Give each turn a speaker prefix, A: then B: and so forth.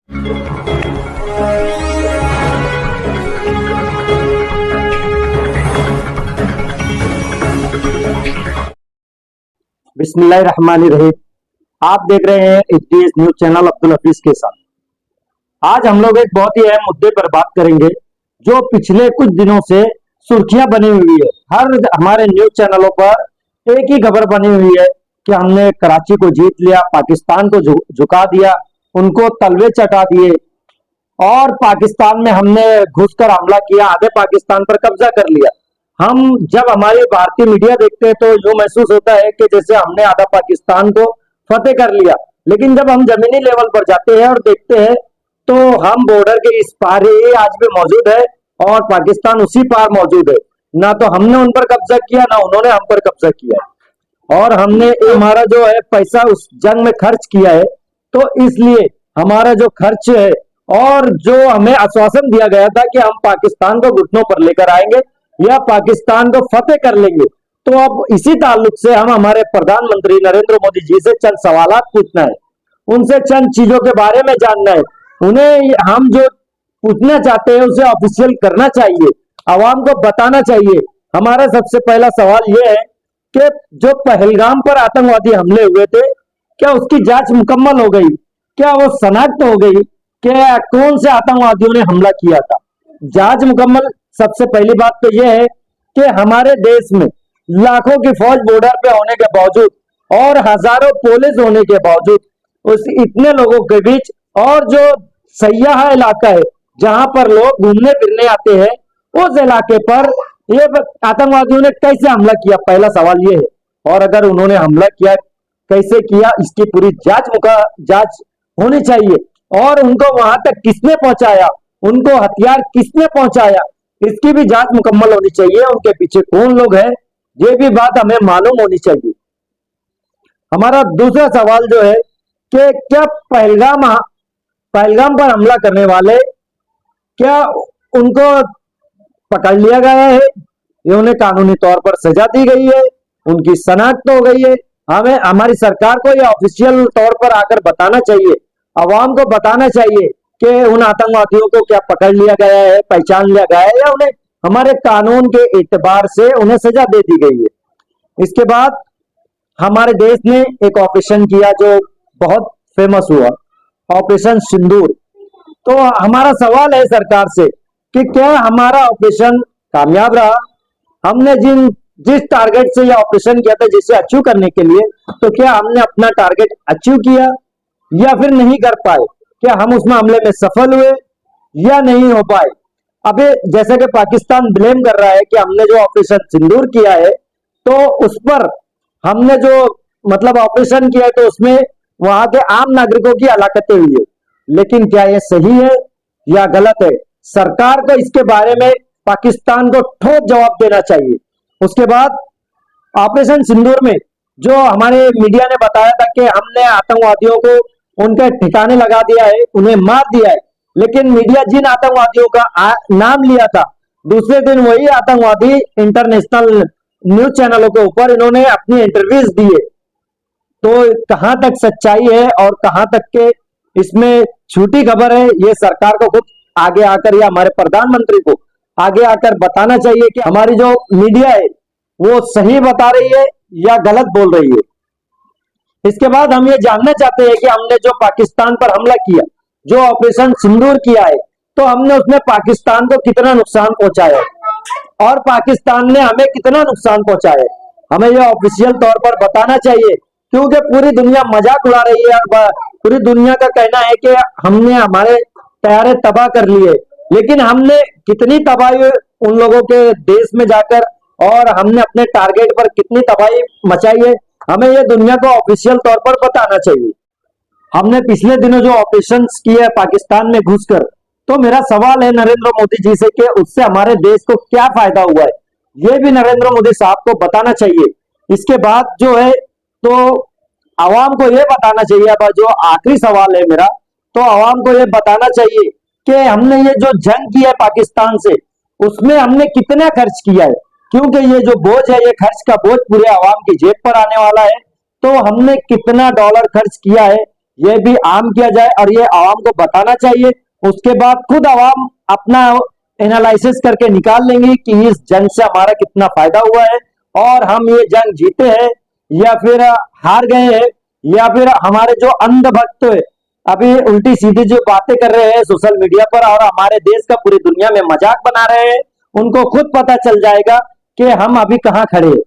A: बिस्मिल्लाहिर्रहमानिर्रहीम। आप देख रहे हैं HDS news channel Abdul Hafeez के साथ। आज हम लोग एक बहुत ही अहम मुद्दे पर बात करेंगे जो पिछले कुछ दिनों से सुर्खियां बनी हुई है। हर हमारे न्यूज चैनलों पर एक ही खबर बनी हुई है कि हमने कराची को जीत लिया, पाकिस्तान को झुका दिया, उनको तलवे चटा दिए और पाकिस्तान में हमने घुसकर हमला किया, आधे पाकिस्तान पर कब्जा कर लिया। हम जब हमारी भारतीय मीडिया देखते हैं तो यूं महसूस होता है कि जैसे हमने आधा पाकिस्तान को फतेह कर लिया, लेकिन जब हम जमीनी लेवल पर जाते हैं और देखते हैं तो हम बॉर्डर के इस पार ही आज भी मौजूद है और पाकिस्तान उसी पार मौजूद है। ना तो हमने उन पर कब्जा किया, ना उन्होंने हम पर कब्जा किया और हमने हमारा जो है पैसा उस जंग में खर्च किया है। तो इसलिए हमारा जो खर्च है और जो हमें आश्वासन दिया गया था कि हम पाकिस्तान को घुटनों पर लेकर आएंगे या पाकिस्तान को फतेह कर लेंगे, तो अब इसी ताल्लुक से हम हमारे प्रधानमंत्री नरेंद्र मोदी जी से चंद सवालात पूछना है, उनसे चंद चीजों के बारे में जानना है। उन्हें हम जो पूछना चाहते हैं उसे ऑफिशियल करना चाहिए, आवाम को बताना चाहिए। हमारा सबसे पहला सवाल यह है कि जो पहलगाम पर आतंकवादी हमले हुए थे, क्या उसकी जांच मुकम्मल हो गई? क्या वो शनाख्त हो गई कि कौन से आतंकवादियों ने हमला किया था? जांच मुकम्मल। सबसे पहली बात तो यह है कि हमारे देश में लाखों की फौज बॉर्डर पे होने के बावजूद और हजारों पुलिस होने के बावजूद उस इतने लोगों के बीच और जो सयाह इलाका है जहां पर लोग घूमने फिरने आते हैं, उस इलाके पर ये आतंकवादियों ने कैसे हमला किया? पहला सवाल ये है। और अगर उन्होंने हमला किया, कैसे किया, इसकी पूरी जांच होनी चाहिए। और उनको वहां तक किसने पहुंचाया, उनको हथियार किसने पहुंचाया, इसकी भी जांच मुकम्मल होनी चाहिए। उनके पीछे कौन लोग हैं, ये भी बात हमें मालूम होनी चाहिए। हमारा दूसरा सवाल जो है कि क्या पहलगाम पर हमला करने वाले, क्या उनको पकड़ लिया गया है या उन्हें कानूनी तौर पर सजा दी गई है, उनकी शनाख्त हो गई है? हमें हमारी सरकार को यह ऑफिशियल तौर पर आकर बताना चाहिए, अवाम को बताना चाहिए कि उन आतंकवादियों को क्या पकड़ लिया गया है, पहचान लिया गया है या उन्हें हमारे कानून के एतबार से उन्हें सजा दे दी गई है। इसके बाद हमारे देश ने एक ऑपरेशन किया जो बहुत फेमस हुआ, ऑपरेशन सिंदूर। तो हमारा सवाल है सरकार से कि क्या हमारा ऑपरेशन कामयाब रहा? हमने जिस टारगेट से यह ऑपरेशन किया था, जिसे अचीव करने के लिए, तो क्या हमने अपना टारगेट अचीव किया या फिर नहीं कर पाए? क्या हम उस मामले में सफल हुए या नहीं हो पाए? अभी जैसे कि पाकिस्तान ब्लेम कर रहा है कि हमने जो ऑपरेशन सिंदूर किया है, तो उस पर हमने जो मतलब ऑपरेशन किया है तो उसमें वहां के आम नागरिकों की हलाकतें हुई है। लेकिन क्या यह सही है या गलत है? सरकार को इसके बारे में पाकिस्तान को ठोस जवाब देना चाहिए। उसके बाद ऑपरेशन सिंदूर में जो हमारे मीडिया ने बताया था कि हमने आतंकवादियों को उनके ठिकाने लगा दिया है, उन्हें मार दिया है, लेकिन मीडिया जिन आतंकवादियों का नाम लिया था, दूसरे दिन वही आतंकवादी इंटरनेशनल न्यूज चैनलों के ऊपर इन्होंने अपनी इंटरव्यूज दिए। तो कहां तक सच्चाई है और कहां तक के इसमें झूठी खबर है, ये सरकार को खुद आगे आकर या हमारे प्रधानमंत्री को आगे आकर बताना चाहिए कि हमारी जो मीडिया है वो सही बता रही है या गलत बोल रही है। इसके बाद हम ये जानना चाहते हैं कि हमने जो पाकिस्तान पर हमला किया, जो ऑपरेशन सिंदूर किया है, तो हमने उसमें पाकिस्तान को कितना नुकसान पहुंचाया और पाकिस्तान ने हमें कितना नुकसान पहुंचाया। हमें यह ऑफिशियल तौर पर बताना चाहिए, क्योंकि पूरी दुनिया मजाक उड़ा रही है और पूरी दुनिया का कहना है कि हमने हमारे तैयारे तबाह कर लिए, लेकिन हमने कितनी तबाही उन लोगों के देश में जाकर और हमने अपने टारगेट पर कितनी तबाही मचाई है, हमें यह दुनिया को ऑफिशियल तौर पर बताना चाहिए। हमने पिछले दिनों जो ऑपरेशन किए हैं पाकिस्तान में घुसकर, तो मेरा सवाल है नरेंद्र मोदी जी से कि उससे हमारे देश को क्या फायदा हुआ है, ये भी नरेंद्र मोदी साहब को बताना चाहिए। इसके बाद जो है तो आवाम को यह बताना चाहिए, अब जो आखिरी सवाल है मेरा, तो आवाम को यह बताना चाहिए कि हमने ये जो जंग किया है पाकिस्तान से, उसमें हमने कितना खर्च किया है, क्योंकि ये जो बोझ है, ये खर्च का बोझ पूरे आवाम की जेब पर आने वाला है। तो हमने कितना डॉलर खर्च किया है ये भी आम किया जाए और ये आवाम को बताना चाहिए। उसके बाद खुद आवाम अपना एनालिसिस करके निकाल लेंगे कि इस जंग से हमारा कितना फायदा हुआ है और हम ये जंग जीते हैं या फिर हार गए हैं, या फिर हमारे जो अंधभक्त अभी उल्टी सीधी जो बातें कर रहे हैं सोशल मीडिया पर और हमारे देश का पूरी दुनिया में मजाक बना रहे हैं, उनको खुद पता चल जाएगा कि हम अभी कहां खड़े हैं।